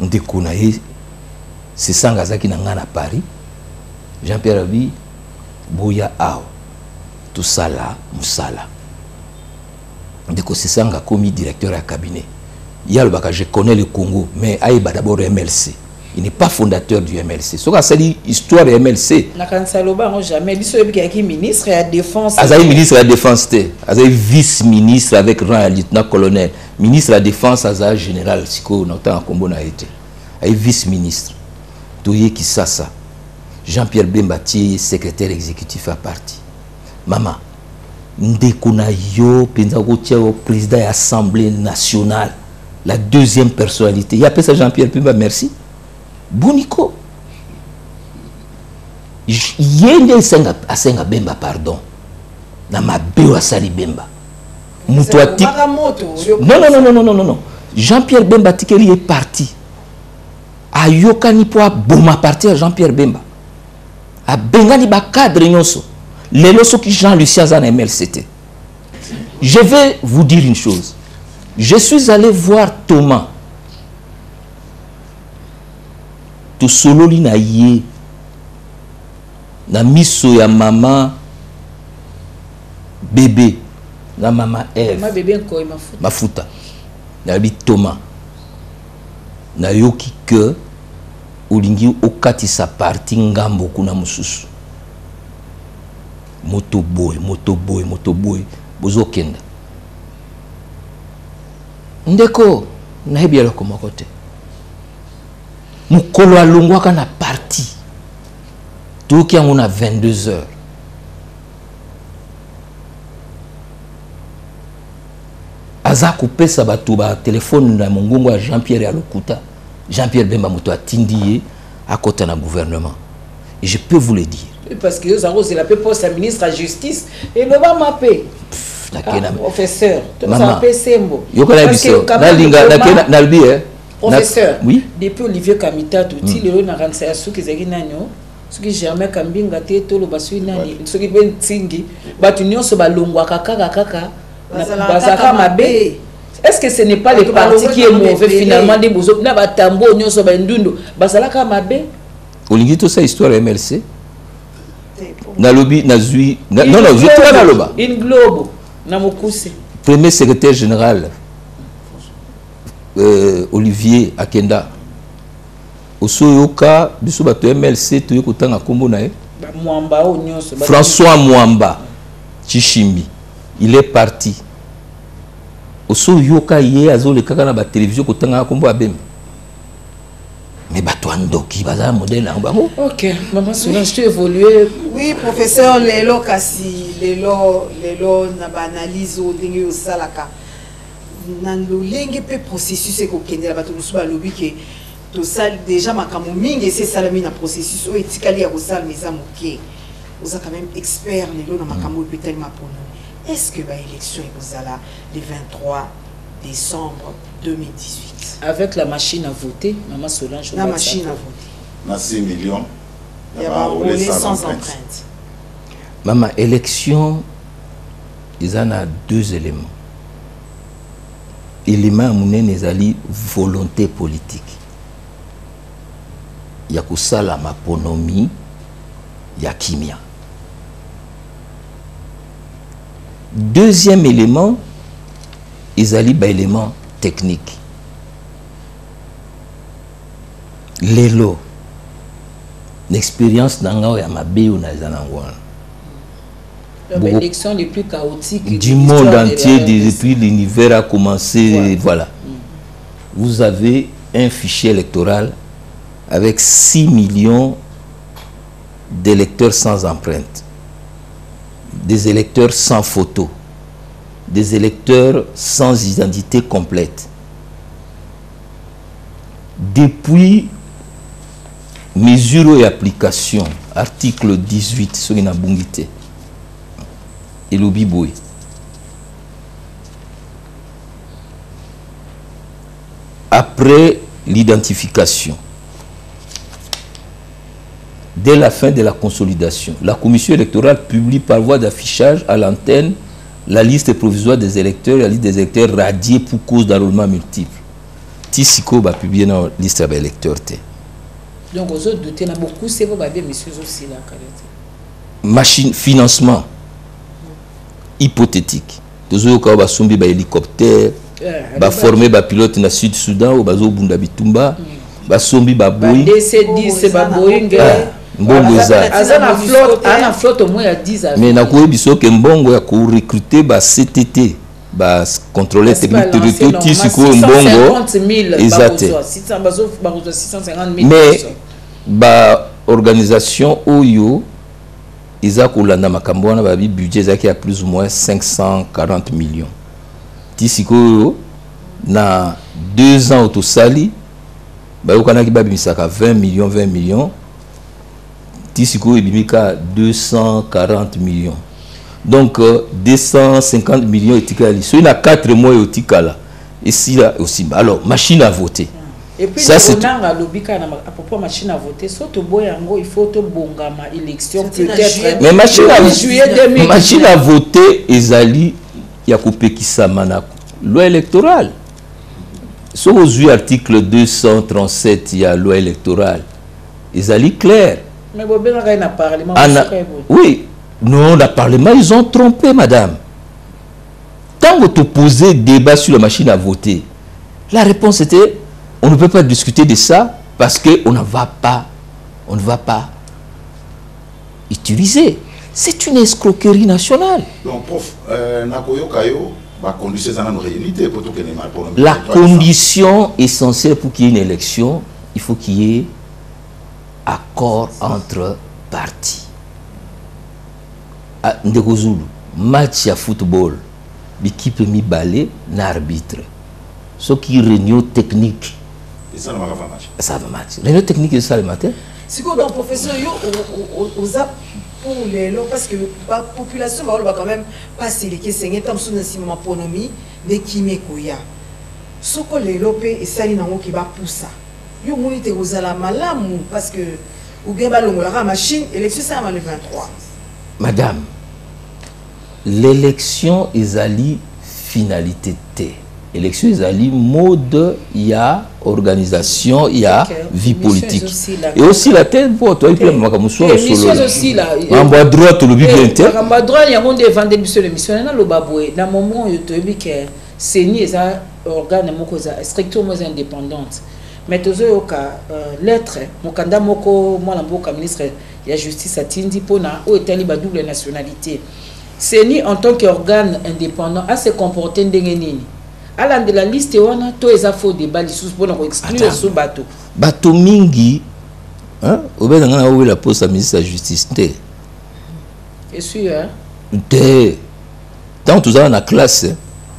ndeko na ye c'est sanga zaki na ngana Paris Jean-Pierre Abi boya ao tout ça là musala ndeko c'est sanga commis directeur à cabinet il y a le baka je connais le Congo mais aïba d'abord MLC. Il n'est pas fondateur du MLC. Ce qu'on dit histoire du MLC. Jamais. Il est ministre de la Défense. Il est ministre de la Défense. Il est vice-ministre avec rang à lieutenant-colonel. Ministre de la Défense, il est général. Il est vice-ministre. Toye Kisasa. Jean-Pierre Bemba, secrétaire exécutif à parti. Maman, ndekuna yo président de l'Assemblée nationale. La deuxième personnalité. Il appelle ça Jean-Pierre Bemba, merci. Boniko yende asenga Bemba pardon na mabeo asali Bemba mutuati non Jean-Pierre Bemba tikeli est parti ayokani po boma parti à Jean-Pierre Bemba a bengani ba cadre nyonso lelo soki Jean-Lucien Zana MLCT. Je vais vous dire une chose, je suis allé voir Thomas to solo li na ye na miso ya mama bébé na mama Eve ma bébé ko mafuta na bi Thomas na yoki que olingi okati sa parti ngambo kuna mususu moto boy bozo kenda ndeko na hebi ala komokote mukolo alongwaka na parti toki yango na 22 heures aza kopesa bato ba telefone na mongongo ya Jean-Pierre ya lokuta Jean-Pierre Bemba moto atindi ye akota na gouvernement et je peux vous le dire parce que Zango c'est la poste à ministre de la justice et le va mapper professeur ça peut sembo professeur, oui. Depuis Olivier Kamita, tout le monde a rentré à ce qui est nano, ce qui jamais Kambinga te lo basu nani, ce qui ben tingi, batunion se balongwa kaka, bazaka mabe. Est-ce que ce n'est pas le parti qui est mauvais finalement des bozok na batambo nyo so bandundo, bazalaka mabe? Olingi to sa histoire MLC. Na lobby na zui, non je te na loba. In globe na mokuse. Premier secrétaire général Olivier Akenda Osoyoka biso bato MLC to yokotanga kombo na ye François Mwamba Chishimbi il est parti Osoyoka ye azole kaka na ba télévision kotanga kombo abem mais bato andoki baza modèle en bango. OK maman Solange tu évoluer. Oui professeur lelo kasi lelo na ba analyse o dingi o salaka nando lenge pe processus e ko kende la bato musu ba lobi ke to sal déjà makamo mingi c'est salami na processus o etikali ya ko sal meza moké vous êtes quand même expert lelo na makamo pe tellement pour nous. Est-ce que ba élection e kozala le 23 décembre 2018 avec la machine à voter maman Solange la machine à voter na 6 millions il y a rouler sans empreinte maman élection ils en a deux éléments. Élément munene ezali volonté politique. Ya kusala maponomi ya kimia. Deuxième élément, ezali ba élément technique. Lelo l'expérience nanga ya mabe ou na zanangwana. L'élection les plus chaotiques du monde entier depuis l'univers a commencé voilà. vous avez un fichier électoral avec 6 millions d'électeurs sans empreinte, des électeurs sans photo, des électeurs sans identité complète. Depuis mesures et applications, article 18, sur une abondité, et le biboui. Après l'identification, dès la fin de la consolidation, la commission électorale publie par voie d'affichage à l'antenne la liste provisoire des électeurs et la liste des électeurs radiés pour cause d'enrôlement multiple. Tissiko va publier dans la liste des électeurs. Donc, aux autres, il y a beaucoup, c'est vous, messieurs aussi, là. Machine, financement hypothétique. Tous les cas, on va hélicoptère, va former un pilote dans le Sud-Soudan, ou va Bunda Bitumba, va sombi ba boy. DC10, c'est ba Boeing. Mbongo za. Ana flotte au moins il y a 10 avions. Mais na ko biso ke mbongo ya ko recruter ba CTT, ba contrôler technique territorial Tissiko mbongo. 650 000 exact. 650 000. Mais ba organisation oyo Isa kolanda makambo wana ba budget zaki a plus ou moins 540 millions. Tissiko na 2 ans autosali ba yokana ki ba bimisaka 20 millions. Tissiko ebimika 240 millions. Donc 250 millions etikali. So il y a 4 mois etikala. Ici là aussi. Alors machine à voter. Et puis ça c'est à propos machine à voter, surtout boyango il faut to bongama élection peut-être. Mais machine à voter ezali ya kopekisa manako. Loi électorale. So aux article 237 il y a loi électorale. Ezali clair. Mais bon, ben, on a parlé. Oui, non, le Parlement, ils ont trompé, madame. Quand vous te posez débat sur la machine à voter, la réponse était, on ne peut pas discuter de ça parce qu'on ne va pas utiliser. C'est une escroquerie nationale. Donc, prof, la condition essentielle pour qu'il y ait une élection, il faut qu'il y ait accord entre partis. Ndekozulu, match à football, l'équipe mi balé, n'arbitre. Ce qui réunion technique. Et ça, ça va match. Réunion technique, c'est ça le matin. Si vous êtes professeur, vous avez pour les lots, parce que la population va quand même passer les questions, il y a un économie de Kimekouya. Ce que les lots et ça, il y a qui va pour ça. Yo monite ozala malamu parce que ou bien balongola machine élection ça le 23. Madame, l'élection ezali finalité T. Élection ezali mode, il y a organisation, il y a vie politique. Et aussi la tête pour toi il peut makamuso solo. Aussi là. En bas droit tout le but inter. En bas droit il y a monde vendre monsieur le missionnaire na lo baboué. Dans moment yo to bi que CENI eza organe moko za strictement indépendante. Mais tous les cas, lettre, mon candidat moko, moi l'amboka ministre de la justice a tindi pour na ou est libre double nationalité. CENI en tant qu'organe indépendant a se comporter ndengenini. À l'an de la liste wana to eza faux débat lissus pour na exclure ce bateau. Bateau mingi, hein? Au ben ngana ou la poste à ministre de la justice té. Et sûr hein. Té. Tant tout ça na classe,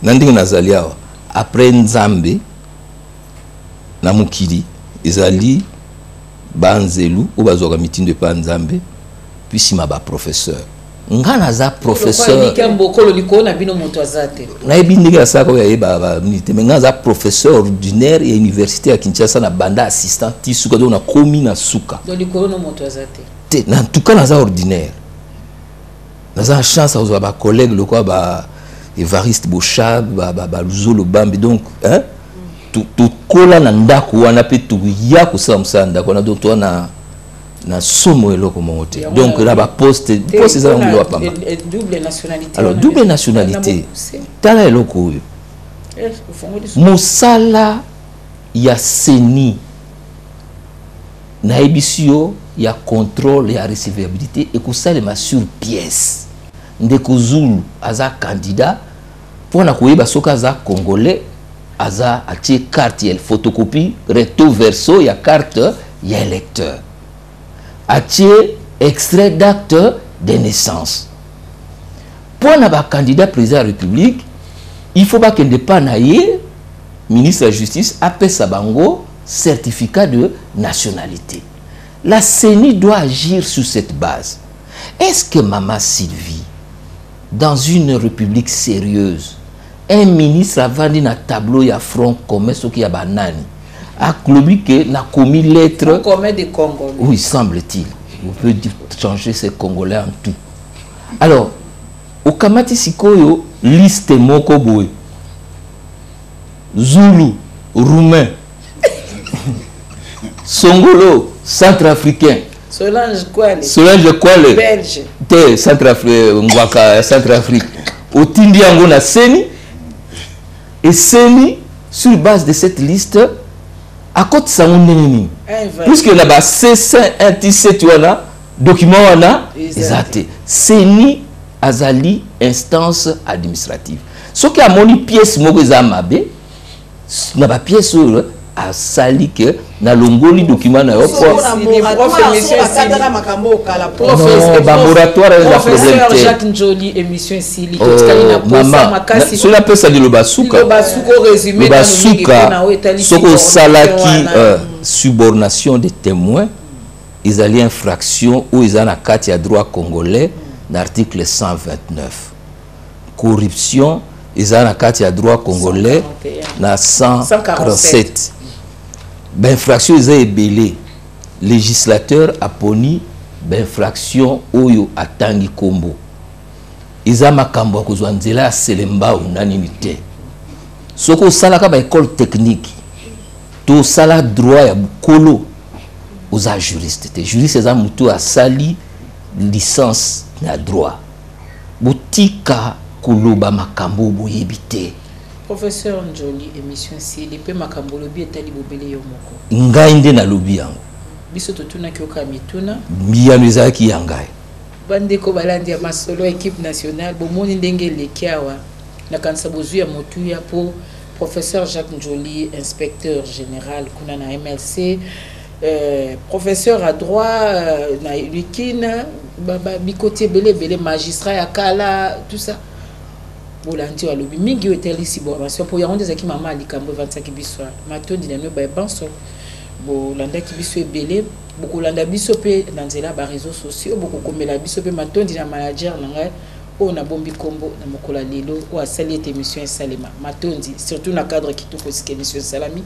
nandinga nazalia après Nzambe na mukili ezali banzelu ou bazoka meeting de panzambe puis sima ba professeur ngana za professeur na ebindika ça ko ya ba milité mais ngana za professeur ordinaire et université à Kinshasa na banda assistant tisuka do na komi na suka donc likolo no moto azate te na tout cas na za ordinaire na za chance aux ba collègues le quoi ba Evariste Bochab ba Luzolo Bambi donc hein tout kola na ndako wana pe tu ya ko samsa ndako na donc toi na somo eloko monte donc là ba poste ça on doit pas double nationalité alors double nationalité tala eloko musala ya CENI na ebisio ya contrôle ya recevabilité et ko salema sur pièce ndeko Zulu aza candidat pour na koyeba soka za congolais aza atie carte ya photocopie recto verso ya carte ya électeur atie extrait d'acte de naissance pour na ba candidat président de la République il faut pas qu'il ne pas naie ministre de la Justice apesa bango certificat de nationalité. La CENI doit agir sur cette base. Est-ce que Maman Sylvie, dans une république sérieuse, un ministre a vendu un tableau et un front commun, ce qui a banani, a cloué que n'a commis lettre. Front commun des Congolais. Oui, semble-t-il. On peut changer ces Congolais en tout. Alors, au Kamati Sikoyo, liste moko boy. Zulu, roumain. Songolo, centrafricain. Solange Kwale. Solange Kwale. Belge. Te Centrafrique. Otindi yango na CENI. Et CENI, sur base de cette liste, à côté ça on nini. Puisque là-bas, c'est un tisset wana, document wana, exact. CENI azali instance administrative. Ce qui a moni pièce moko zamabe, na ba pièce a sali que na longoli document na yo professeur Jacques Njoli émission ici sur la pesa de Lobasuka soko salaki subornation des témoins ils allaient infraction ou ils en a quatre à droit congolais l'article 129 corruption ils en a quatre à droit congolais na 147 ben infraction ils ont ébélé législateur a poni ben infraction oyo atangi kombo ils ont makambo kozwa nzela selemba unanimité soko salaka ba école technique to sala droit ya bukolo aux juristes te juriste za mutu a sali licence na droit botika koloba makambo boyebite. Professeur Njoli émission si les pe makambo lobi etali bobele yo moko ngai nde na lobi yango biso totuna kyoka mituna miyano ezalaki ya ngai bandeko balandi ya masolo équipe nationale bomoni ndenge lekiawa na kanisa bozu ya motuya po professeur Jacques Njoli inspecteur général kuna na MLC professeur à droit na Lukina baba bikote belé magistrat ya kala tout ça bolanti walobi mingi eteli siboration po ya ondeza ki mama likambo 25 biso matondi na ba banso bolanda ki biso ebele bokolanda biso pe na nzela ba réseaux sociaux bokokomela biso pe matondi na manager na ngai o na bombi kombo na mokola lelo o asali ete émission esalema matondi surtout na cadre kitoko sike émission salami